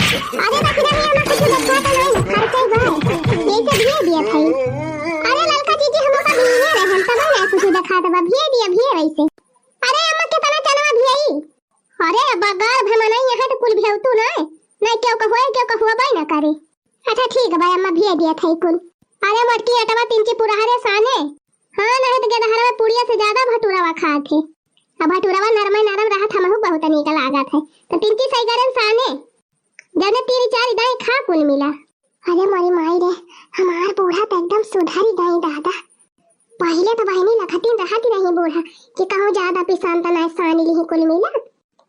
अरे बाकी ना हम कुछ देखा तो नहीं खर्चे बा ये सब ये दिया भाई। अरे ललका जीजी हम का भीए रहन तब ना कुछ देखा तब भीए दिया भीए वैसे। अरे अम्मा के तना चलवा भीई। अरे बगार भमना यहां तो कुल भेव तू ना नहीं क्यों का होए क्यों का हुआ भाई ना करे। अच्छा ठीक है भाई अम्मा भीए दिया था कुल। अरे मटकी अटवा तीन ची पूरा हरे साने हां नहीं तो गदहरा में पुड़िया से ज्यादा भटूरावा खात है। अब भटूरावा नरम नरम रहा था महु बहुत निक लागत है तो तीन ची सही करन साने जने तीन चार दाई खा कुल मिला। अरे मोरी माई रे हमार बूढ़ा तो एकदम सुधरी गई दादा। पहले तो बहनी लखती रहती रही बूढ़ा कि कहूं ज्यादा पिसान त नहीं सानी ली कुल मिला।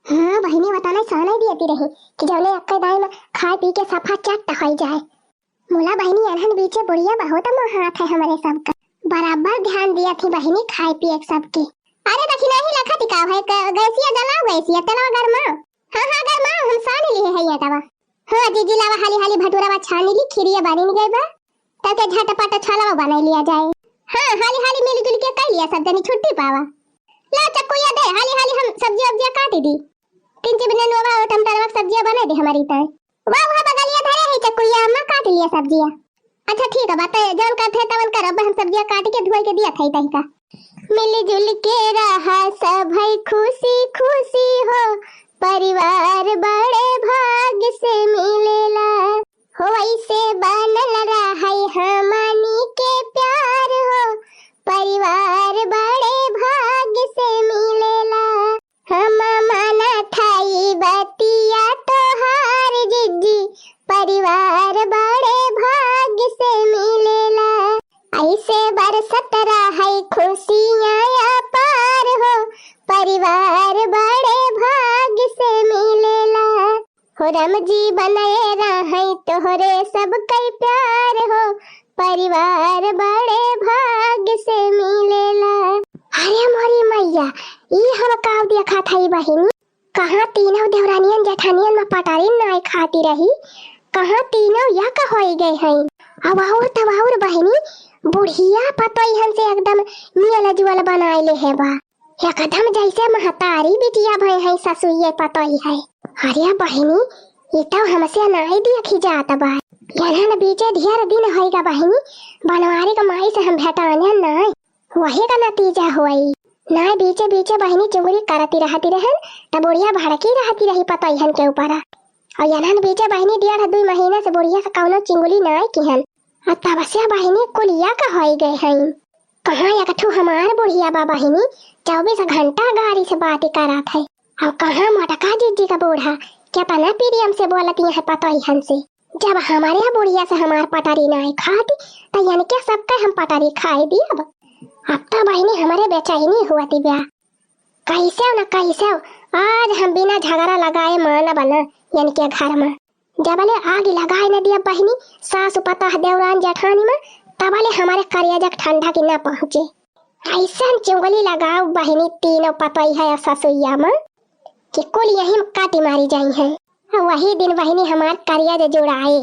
हां बहनी बताना साने देती रही कि जने अक्के दाई में खा पी के सफा चट हो जाए। मोला बहनी अनहन बीचे बुढ़िया बहुत मोहात है हमारे सबका बराबर ध्यान दिया थी बहनी खाए पिए सबके। अरे दखी नहीं लखती का है गैसिया जलाओ गैसिया तलवा गरमा। हां गरमा हम सानी ली है ये तवा। हां जीजी लावा हाली हाली भटूरावा छानी ली खीरिया बानी नहीं गई बा तब के झटपट छलावा बना लिया जाए। हां हाली हाली मिलजुल के कर लिया सब जनी छुट्टी पावा। ला चक्कुया दे हाली हाली हम सब्जी वब्जी काट दी तीन ची बने नोवा टमाटर सब्जियां बना दे हमारी तय। वाह वाह बगलिया धरे है चक्कुया अम्मा काट लिया सब्जियां। अच्छा ठीक है बात जौन करते तवन कर अब हम सब्जियां काट के धोई के दिया था तही का। मिलजुल के रहा सब है खुशी खुशी हो परिवार बड़े भाग्य से मिलेला हो ऐसे बनल रहा हमनी के प्यार हो परिवार बड़े भाग्य से मिलेला। हम माना थाई बतिया तोहार जिज्जी परिवार बड़े भाग्य से मिलेला ऐसे बरसत रहा खुशियाँ पार हो परिवार बड़े भाग्य से मिलेला हो रम जी बनाए रहे तोहरे सब कई प्यार हो परिवार बड़े भाग्य से मिलेला। अरे मोरी मैया ये हम काव देखा था बहिनी कहाँ तीनों देवरानियन जेठानियन में पटारी नहीं खाती रही कहाँ तीनों या का होई गए हैं। अब और तब और बहिनी बुढ़िया पतोई हन से एकदम मियल जुअल बनाए ले है बा एकदम जैसे महतारी बिटिया भई है ससुइये पतोई है। अरे बहिनी ये तो हमसे नहीं देखी जाता बा यहाँ न बीचे ढेर दिन होएगा बहिनी बनवारी का माई से हम भेटाने नहीं वही का नतीजा हुई ना बीचे बीचे बहिनी चुंगली करती रहती रहन तब बुढ़िया भड़की रहती रही पतोई हन के ऊपर और यहाँ न बीचे बहिनी 1.5-2 महीने से बुढ़िया से कौनो चिंगुली नहीं की हन तब से बहिनी कुलिया का हो गए हैं। कहाँ एकठू हमार बुढ़िया बा बहिनी 24 घंटा गाड़ी से बात करत है और कहाँ मटका जीजी का बूढ़ा क्या पना पीरियम से बोलती है पतोई हन से जब हमारे यहाँ बुढ़िया से हमार पटारी नहीं खाती तो यानी क्या सबका हम पटारी खाए दी। अब तो बहिनी हमारे बेचैनी हुआ थी ब्याह कैसे न कैसे आज हम बिना झगड़ा लगाए माना बना यानी क्या घर में जबले आग लगाए न दिया बहिनी सासु पता देवरान जेठानी में तबले हमारे करियाजक ठंडा की न पहुँचे ऐसा चुंगली लगाओ बहिनी तीनों पतोई है ससुइया में कि कुल यही काटी मारी जाई है। वही दिन बहिनी हमार करिया जुड़ाए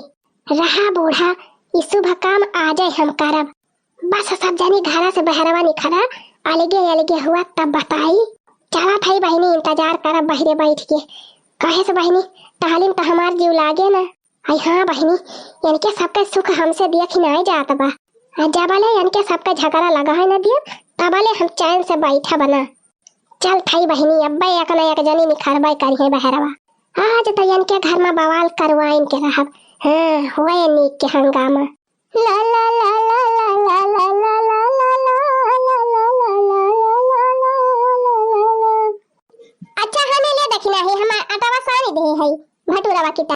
रहा बूढ़ा इस शुभ काम आ जाए हम करब बस सब जानी घरा से बहरवा निखरा अलगे अलगे हुआ तब बताई चला भाई बहिनी इंतजार करब बहरे बैठ के कहे से बहिनी तालीम तो हमार जीव लागे ना। आई हाँ बहिनी इनके सबके सुख हमसे देख नहीं जात बा जबले इनके सबके झगड़ा लगा है न दिया तबले हम चैन से बैठा बना चल थाई बहिनी अब्बे एक न एक जनी निखरबाई करिए बहरवा आज तो इनके घर में बवाल करवाइन के रहब। हाँ हुए नीक के हंगामा ला ला ला ला ला ला ला ला देखना है हम अटवा सानी दे है भटूरावा किता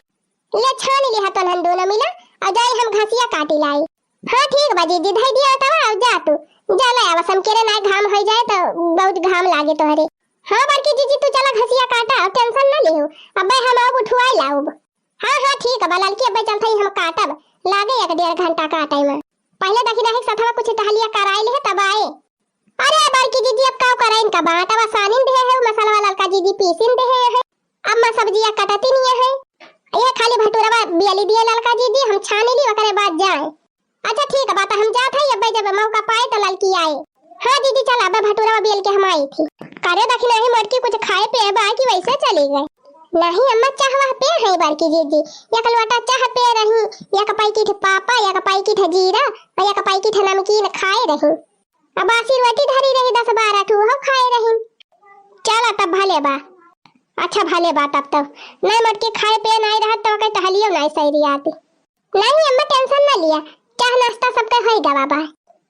ले छानी ली हतन हम दोनों मिला और जाए हम घसिया काटी लाई। हां ठीक बा जीजी धई दिया अटवा और जा तू जा ले आवा सम केरे ना घाम हो जाए तो बहुत घाम लागे तोहरे। हां बड़की जीजी तू चला घसिया काटा और टेंशन ना लियो अबे हम अब उठवाई लाओ। हां ठीक है लड़की अबे चल थई हम काटब लागे 1.5 घंटा काटे में पहले देखी रहे सथवा कुछ टहलिया कराई ले तब आए। अरे बड़की जीजी अब का कराइन का बाटा सानिन दे है मसाला वाला लड़का जीजी पीसिन दे है अब मैं सब्जियां कटती नहीं है ये खाली भटूरावा बियाली दिए लड़का जीजी हम छानी ली ओकरे बाद जाए। अच्छा ठीक है बात हम जात है अब जब मौका पाए तो लड़की आए। हां दीदी चल अब भटूरावा बियल के हम आई थी करे देखी नहीं मटकी कुछ खाए पे बा कि वैसे चली गए नहीं अम्मा चाहवा पे है बड़की जीजी, एक लोटा चाह पे रही, एक पैकेट पापा, एक पैकेट जीरा और एक पैकेट नमकीन खाए रही। अब बासी रोटी धरी रही 10-12 ठू हो खाए रही। चल तब भले बा, अच्छा भले बा तब नहीं मट के खाए पे नहीं रहा तो कहीं टहलियो नहीं सही आती। नहीं अम्मा टेंशन ना लिया, चाह नाश्ता सबका है गवा बा।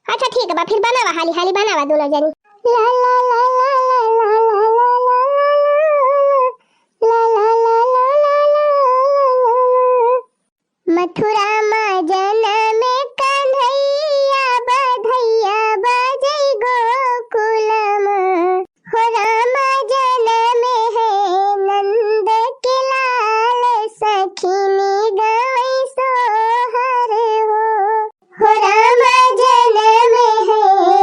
अच्छा ठीक है बा, फिर बनावा हाली हाली बनावा दोनों जनी। ला ला ला ला ला ला ला ला ला ला ला ला। मथुरा मजन में कन्हैया बधैया बजै गोकुल में, हो राम जन में है नंद के लाल, सखीनी गवै सोहर हो राम जन में है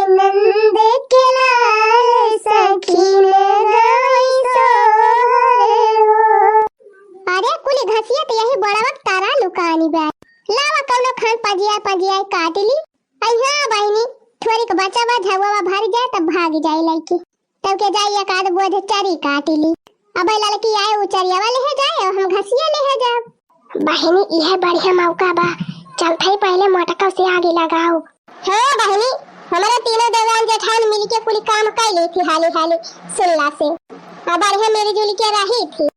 नंद के लाल, सखीनी गवै सोहर हो। अरे कुली घसिया तो यही बड़ा वक्त तारा लुकानी बा, लावा कौनो खान पजिया काट ली। अइहा बहिनी थोड़ी के बचा बा झगवा भर जाए तब भाग जाए लड़की, तब के जाइए काद बोझ चरी काट ली। अब लड़की आए उचरिया वाले है जाए और हम घसिया ले है जाब। बहिनी यह बढ़िया मौका बा, चलते ही पहले मोटका से आगे लगाओ। हाँ बहिनी हमारा तीनों देवान जेठान मिलके कुल काम कर ली थी हाली हाली सुल्ला से। अब बढ़िया मेरी जुली के रही थी,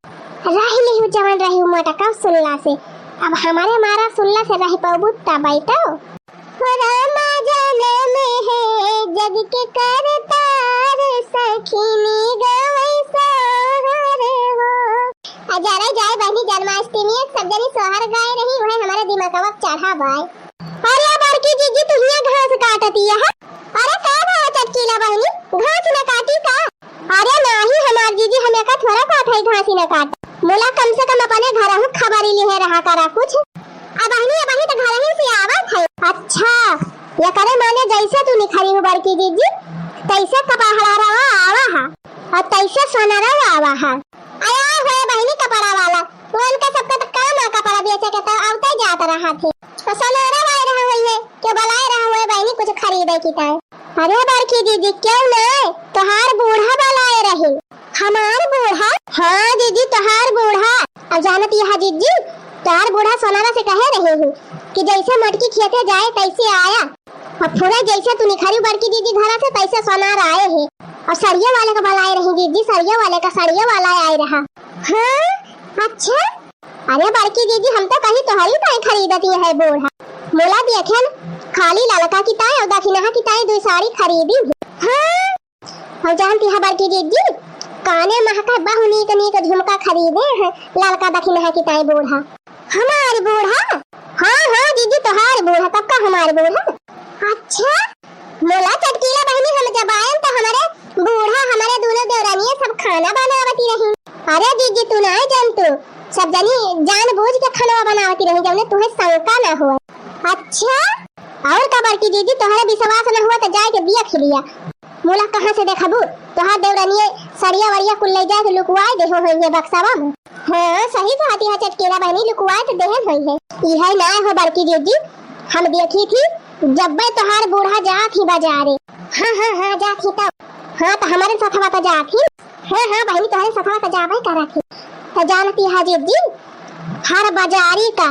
रही नहीं जवान रही मोटका सुल्ला से। अब हमारे मारा सुल्ला से रही पबू तबाई तो रामा जन में है जग के करतार, सखीनी गवै सोहर हो। अजारे जाए बहनी जन्माष्टमी सब जनी सोहर गाए रही, वह हमारे दिमागवा चढ़ा बाय। अरे बड़की जीजी तुहिया घास काटती है। अरे का भाव चटकीला बहनी घास न काटी का? अरे नहीं हमार जीजी हमें का थोड़ा काटे घास न काट, मोला कम से कम अपने घर हूं खबरी लिए रहा करा कुछ। अब अबही तो घर ही से आवत है। अच्छा ये करे माने जैसे तू निखरी हो बड़की जीजी तैसे कपड़ा रवा आवा हा और तैसे सोनारा आवा हा। आया है बहनी कपड़ा वाला तो उनका सबका तो काम है कपड़ा बेचे के, तो आवते जात रहा थे तो सोनारा लाए रहा हुई है क्यों बुलाए रहा हुए बहनी कुछ खरीदे की ताए। अरे बड़की जीजी क्यों नहीं तोहार बूढ़ा बुलाए रही। हमार बूढ़ा? हाँ जीजी तोहार बूढ़ा। अब जानत यह जीजी तोहार बूढ़ा सोनारा से कहे रहे हूँ कि जैसे मटकी खेते जाए तैसे आया, अब थोड़ा जैसे तू निखरी बड़की जीजी घर से तैसे सोनार आए हैं। और सरिया वाले का बुलाए रही जीजी, सरिया वाले का सरिया वाला आए रहा। हाँ अच्छा। अरे बड़की जीजी हम तो कहीं तोहरी ताई खरीदती है बूढ़ा, मोला देखे खाली ललका की ताई और दक्षिणा की ताई दो साड़ी खरीदी। हाँ और जानती है बड़की जीजी काने महका बहु नीक नीक झुमका खरीदे हैं ललका दक्षिणा की ताई बूढ़ा। हमारे बूढ़ा? हाँ हाँ जीजी तोहार बूढ़ा तब का हमारे बूढ़ा। अच्छा मोला चटकीला बहनी हम जब आए तो हमारे बूढ़ा हमारे दोनों देवरानियां सब खाना बनावती रही। अरे जीजी तू ना जान तू सब जनी जानबूझ के खाना बनावती रही जब तुम्हें शंका ना हो। अच्छा और का बड़की जीजी तोहरे विश्वास न हुआ तो जाए के बिया खिलिया मोला कहां से देखबू तोहार देवरानिये सरिया वरिया कुल ले जाए लुकवाए दे हो है बक्सावा में। हाँ सही बात है चटकीला बहनी लुकवाए तो देहन होई है। यह ना हो बड़की जीजी हम देखी थी जब मैं तोहार बूढ़ा जात ही बाजारे। हाँ जात ही तब। हाँ तो हमारे साथवा तो जात ही। हाँ बहनी तोहरे साथवा तो जावे करा थी। तो जानती है जीजी हर बाजारी का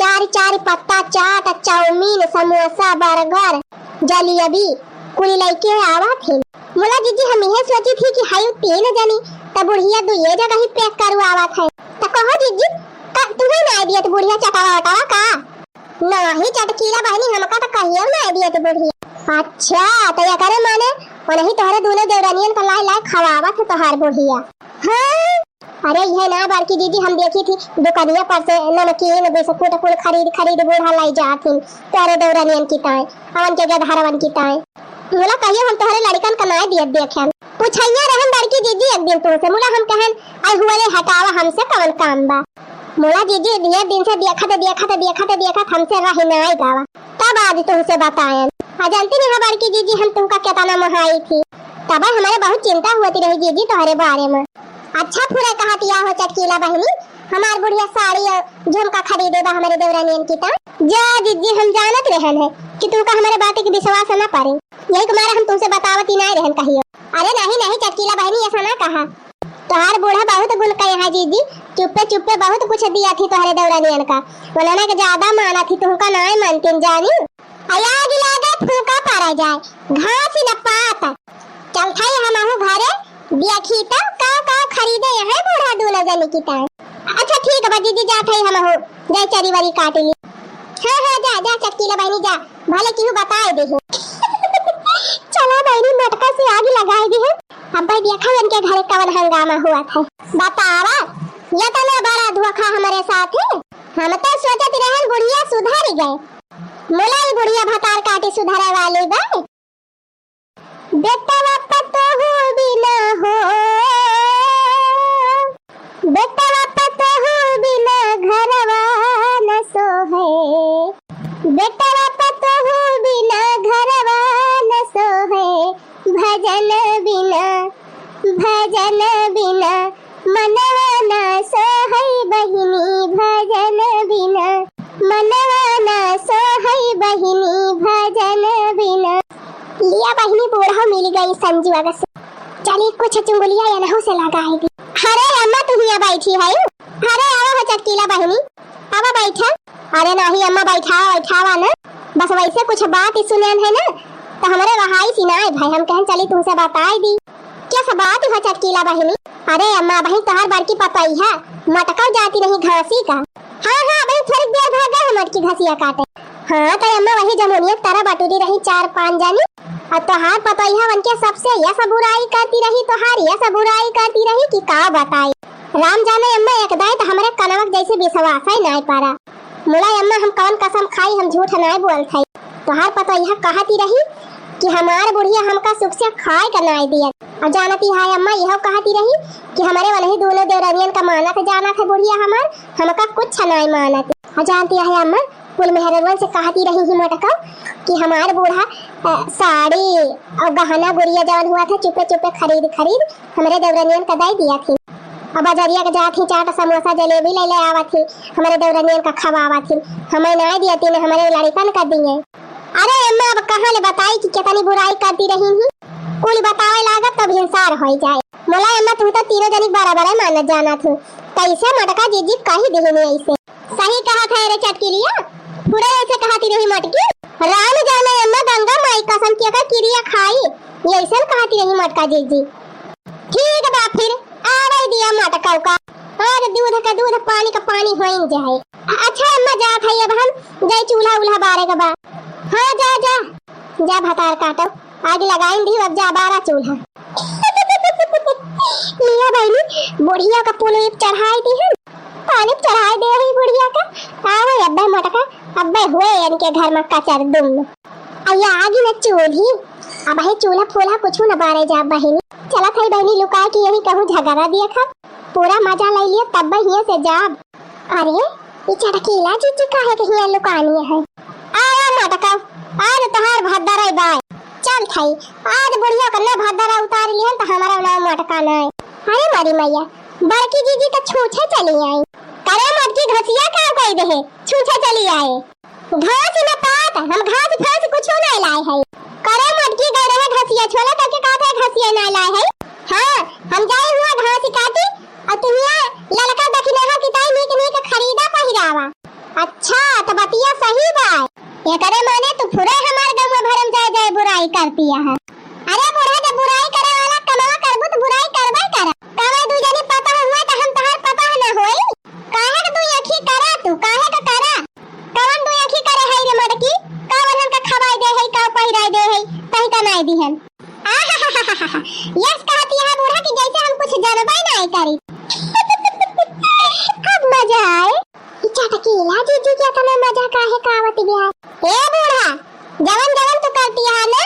चार पत्ता चाट चाउमीन समोसा बर्गर जलेबी कुल लेके आवा थे। मोला जीजी हम यह सोची थी कि हाय तीन जनी तब बुढ़िया दो ये जगह ही पैक करू आवा थे। तो कहो जीजी तुम्हें ना दिए तो बुढ़िया चटावा वटावा का? नहीं चटकीला बहनी हमका तो कहियो ना दिए तो बुढ़िया। अच्छा तो ये करे माने और नहीं तोहरे दोनों देवरानियन का लाई खवावा थे तोहार बुढ़िया। हाँ अरे यह ना बड़की जीजी हम देखी थी दुकानिया पर से नमकीन बिस्कुट कुल खरीद बूढ़ा लाई जाती तोहरे देवरानियन की ताए अवन के गधरवन की ताए। मोला कहियो हम तोहरे लड़कन का ना दिए देखे पूछैया रहन बड़की जीजी एक दिन तुमसे मोला हम कहन आई हुआ रे हटावा हमसे कवन काम बा। मोला जीजी दिए दिन से देखा हमसे रही नहीं गावा तब आज तुमसे बताएं। जानती नहीं बड़की जीजी हम तुमका कितना मोहाई थी तब हमारे बहुत चिंता होती रही जीजी तुम्हारे बारे में। अच्छा पूरा कहतिया हो चटकीला बहनी हमार बुढ़िया साड़ी और झुमका खरीदे बा हमारे देवरानियन की ता जा जीजी हम जानत रहन है कि तुमका हमारे बात की विश्वास न पड़े यही तुम्हारा हम तुमसे बतावती नहीं रहन कहियो। अरे नहीं चटकीला बहनी ऐसा ना कहा तोहार बूढ़ा बहुत गुण का यहाँ जीजी, चुप्पे चुप्पे बहुत कुछ दिया थी तोहरे देवरानियन का, बोला के ज्यादा माना थी तुमका ना मानतीन जानी। आया गिला गए फूका पारा जाए घास न पात। चल थाई हमहु घरे देखी तो का खरीदे है बूढ़ा दूल्हा जनी की ता। अच्छा ठीक है जीजी जा थाई हमहु जाए चरी वारी काट ली। हां जा जा चटकीला बहनी जा, भले क्यों बताए दे। चला बहनी मटका से आग लगाए दी है। अब भाई देखा इनके घर कवन हंगामा हुआ था। बतावा ये तो ना बड़ा धोखा हमारे साथ है। हम तो सोचत रहन बुढ़िया सुधर गए, मोलाई बुढ़िया भतार काटे सुधरे वाली बा। बेटा वापस तो हो बिना हो, बेटा वापस तो हो बिना घरवा न सो है, बेटा वापस तो हो बिना घरवा न सो है, भजन बिना मनवा न सो है बहिनी, भजन बिना मनवा न सो है बहिनी, भजन बिना। लिया बहिनी बूढ़ा मिल गई संजू अगर से। चली कुछ चुंगलिया या नहु से लगाएगी। अरे अम्मा तुम यहाँ बैठी है? अरे आओ हो चटकीला बहिनी, अब बैठा। अरे नहीं अम्मा बैठावा ना, बस वैसे कुछ बात ही सुनन है ना, तो हमारे वहाँ ही सिनाए भाई, हम कहन चली तुमसे बताई दी। क्या सब बात है चटकीला बहिनी? अरे अम्मा बहन तोहर बड़की पपाई है, मटका जाती नहीं घासी का। हाँ बहन थोड़ी देर भागा है मटकी घासिया काटे। हाँ तो अम्मा वही जमुनिया तारा बटूरी रही 4-5 जानी, और तोहार पपाई है उनके सबसे ये सब बुराई करती रही, तोहार ये सब बुराई करती रही कि का बताई। राम जाने अम्मा एक दाई तो हमारे कनवक जैसे विश्वास ही नहीं पारा। मुला अम्मा हम कौन कसम खाई, हम झूठ नहीं बोल थई। तोहार पपाई है कहती रही कि हमार बुढ़िया हमका सुख से खाए का नहीं दिया, और जानती है अम्मा यह कहती रही कि हमारे वही दोनों देवरानियन का माना था, जाना था बुढ़िया हमार हमका कुछ नहीं माना थी। और जानती है अम्मा कुल मेहरवन से कहती रही ही मटका कि हमार बूढ़ा साड़ी और गहना गुड़िया जवन हुआ था चुपे चुपे खरीद हमारे देवरानियन का दे दिया थी, और बाजारिया के जाती चाट समोसा जलेबी ले आवा थी, हमारे देवरानियन का खवावा थी, हमें नहीं दिया थी, हमारे लड़कन का दिए। अरे अम्मा अब कहाँ ले बताई कि कितनी बुराई करती रही ही, कुल बतावे लागत तब हिंसार हो जाए। मोला अम्मा तू तो तीनों जनी बराबर मानत जाना थी, कैसे मटका जीजी कही देहनी ऐसे। सही कहा था रे चटकीलिया, पूरा ऐसे कहती रही मटकी। राम जाने अम्मा गंगा माई कसम किया का क्रिया खाई, ये ऐसे कहती रही मटका जीजी। ठीक बा फिर आवे दिया मटका का, और दूध का दूध पानी का पानी हो जाए। अच्छा अम्मा जा भाई अब हम जाए चूल्हा उल्हा बारे का बा। हाँ जा भतार काटो, आग लगाई दी अब जा बारा चूल्हा। लिया बहनी बुढ़िया का पुल चढ़ाई दी है, पानी चढ़ाई दे रही बुढ़िया का। आवे अब्बे मटका अब्बे हुए इनके घर में कचर दुम आया आगे न चूल्ही, अब है चूल्हा फूल्हा कुछ न बारे जा बहनी। चला थई बहनी लुका के यही कहूँ झगड़ा दिया था, पूरा मजा ले लिया तब हिया से जाब। अरे ये चटकीला जीजी काहे के हिया लुकानी है। आया मटका आज तहार भद्दराई बाय, चल थई आज बुढ़िया कन्ना भद्दरा उतार लिहन त हमारा नाम मटका नहीं। अरे मारी मैया बड़की जीजी तो छूछे चली आई, करे मटकी घसिया का कोई दे छूछे चली आए। घास न पात हम घास फास कुछ नहीं लाए है, करे मटकी गए रहे घसिया छोला करके कहते घसिया नहीं लाए है। हां हम जाए हुआ घास काटी और तुमिया ललका दखिना है कि ताई नीक खरीदा पहिरावा। अच्छा तो बतिया सही बा, ये करे माने तू पूरे हमार गांव में भरम जाए बुराई करती है। अरे बूढ़ा जब बुराई करे वाला कमावा करबू तो बुराई करबे कर, काहे दू जने पता हुआ त हम तोहर पता न होई। काहे के तू आखी करा, तू काहे का करा कवन तू आखी करे है रे मटकी, कावन हम का खवाई दे है का पहिराई दे है तही का नहीं दिहन। यस कहती है बूढ़ा कि जैसे हम कुछ जानबे नहीं करी। अब मजा आए चटकीला जीजी क्या तना मजा काहे कावत गया। ए बूढ़ा जवन तू करती है ना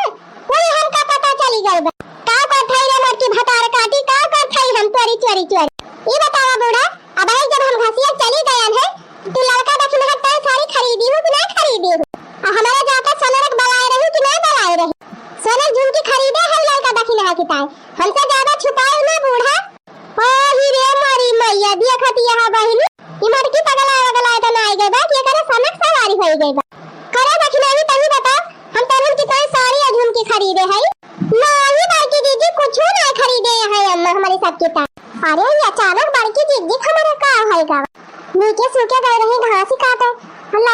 वही हमका पता चली गई बा, का कर थई रे मटकी भतार काटी का कर थई हम चोरी ये बतावा बूढ़ा। अब है जब हम घसिया चली गयन है तू लड़का दखिन हटता सारी खरीदी हो कि नहीं खरीदी हो, और हमारा जाता सोनरक बलाए रही कि नहीं बलाए रही, सोनर झुमकी खरीदे है लड़का दखिन है कि ताई हमसे ज्यादा छुपाए ना बूढ़ा। ओ ही रे मारी मैया दिया खती है बहिनी, ये मटकी पगला तो नहीं गई बा कि करे सोनक सवारी हो गई बा, करे दखिन है तभी बता हम तरुण की ताई सारी झुमकी खरीदे है। नहीं बाकी दीदी कुछ नहीं खरीदे है अम्मा हमारे सब के ताई। अरे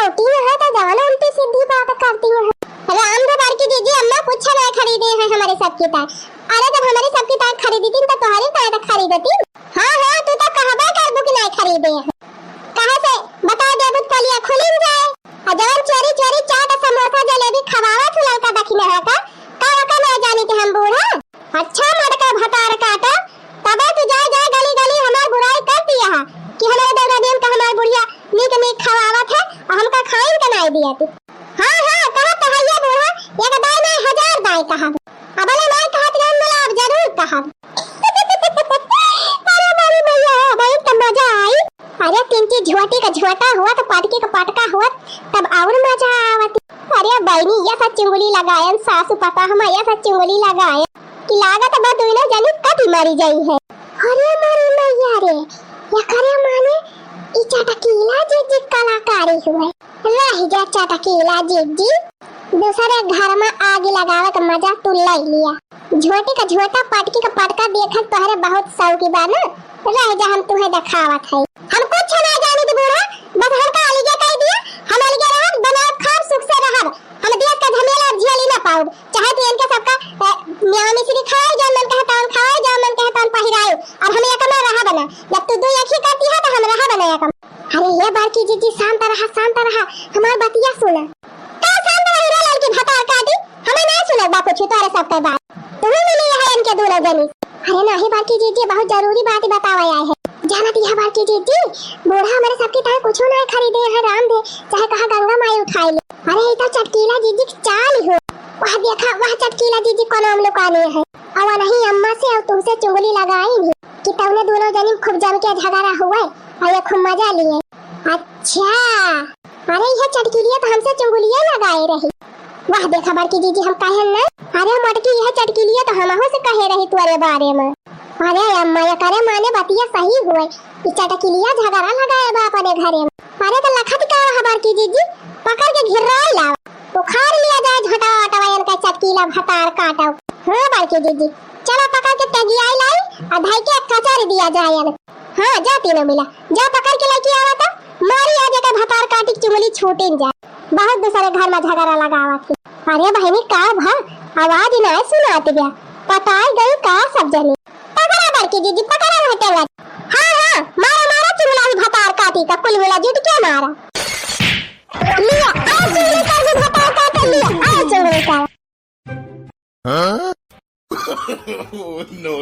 मोटी है तो जवान उल्टी सीधी बात करती है। राम दे बार की दीदी अम्मा कुछ नहीं खरीदे हैं हमारे सब की तार। अरे जब हमारे सब की तार खरीदी थी तो तुम्हारी तार तक खरीदती। हां हां तू तो कहबे कर बुक नहीं खरीदे हैं। कहां से बता दे बुक कलिया खुली जाए। जवान चोरी चोरी चाट समोसा जलेबी खवावा छुला का दखिना है का ना जानी के हम बूढ़ा। अच्छा मटका भतार काटा तबे तू जा जा गली गली हमार बुराई कर दिया है कि हमारे दादा देन का हमार बुढ़िया नीक नीक खवावत है और हमका खाइन के नहीं दिया तू। हां हां कहा कहिए बूढ़ा एक दाई नहीं हजार दाई कहा। अबले मैं कहत जान मला अब जरूर कहा। अरे मारी भैया भाई तो मजा आई। अरे तीन चीज झोटी का झोटा हुआ तो पाटकी का पाटका हुआ तब और मजा आवती। अरे बहनी ये सब चिंगुली लगायन सासू पापा हम ये सब चिंगुली लगाए कि लागत बा दोनों जनी कभी मरी जाई है। अरे मारी मैया रे ये करे माने ई चटकीला जी कलाकारी हुए रह जा चटकीला जी दूसरे घर में आग लगावत मजा तू ले लिया। झोटी का झोटा पाटकी का पाटका देखत तोहरे बहुत शौकी बा ना रह जा हम तुम्हें दिखावत है। हम कुछ ना जानी दी बूढ़ा बस हमका अलगे कह दिया हम अलगे रहब बनाव खाब सुख से रहब हम देश का झमेला झेली ना पाऊ चाहे तो इनके सबका म्याँ मिश्री खाए जो मन कहे तौन खाए जो मन कहे तौन पहिराए और हम एक में रहा बना जब तू दो एक ही करती है तो हम रहा बना एक। अरे ये बार की जी शांत रहा हमार बतिया सुना का शांत रही रे लड़की भतार काटी हमें नहीं सुना बा कुछ तोरे सब के बात तुम्हें मिली है इनके दोनों जनी। अरे नहीं बार की जी बहुत जरूरी बात बतावा आए है जाना दिया बार की जी बूढ़ा हमारे सबके तार कुछ नहीं खरीदे है राम दे चाहे कहा गंगा माई उठाई ले। अरे इतना चटकीला जीजी चाल हो वह देखा वह चटकीला जीजी को नाम लुकाने है और नहीं अम्मा से और तुमसे चुंगली लगाई भी कि तुमने दोनों जनी खूब जम के झगड़ा हुआ और ये खूब मजा लिए। अच्छा अरे यह चटकीलिया तो हमसे चुंगलियां लगाए रही वाह देखा बार की जीजी हम कहे ना। अरे मटकी यह चटकीलिया तो हम से कहे रही तुम्हारे बारे में। अरे अम्मा ये करे माने बतिया सही हुए कि चटकीलिया झगड़ा लगाए बा अपने घरे में। अरे तो लखत का हबार की जीजी पकड़ के घिराई ला उखाड़ लिया जाए झटा टवायन का चटकीला भतार काटा। हां बार की जीजी चलो पकड़ के तगियाई लाई और भाई के कचर दिया जाए। हां जाती न मिला जा पकड़ के लेके आवा था मारी आ जाके भतार काटी चुंगली छूटे जाए बहुत दूसरे घर में झगड़ा लगावा थी। अरे बहनी का भा आवाज नहीं सुनाती गया पताई गई का सब जनी पकड़ा बार की जीजी पकड़ा हटेगा। हां मारा चुंगला भतार काटी का कुल मिला जुट के मारा लिया आ चुंगली का भतार काट लिया आ चुंगली का। हां no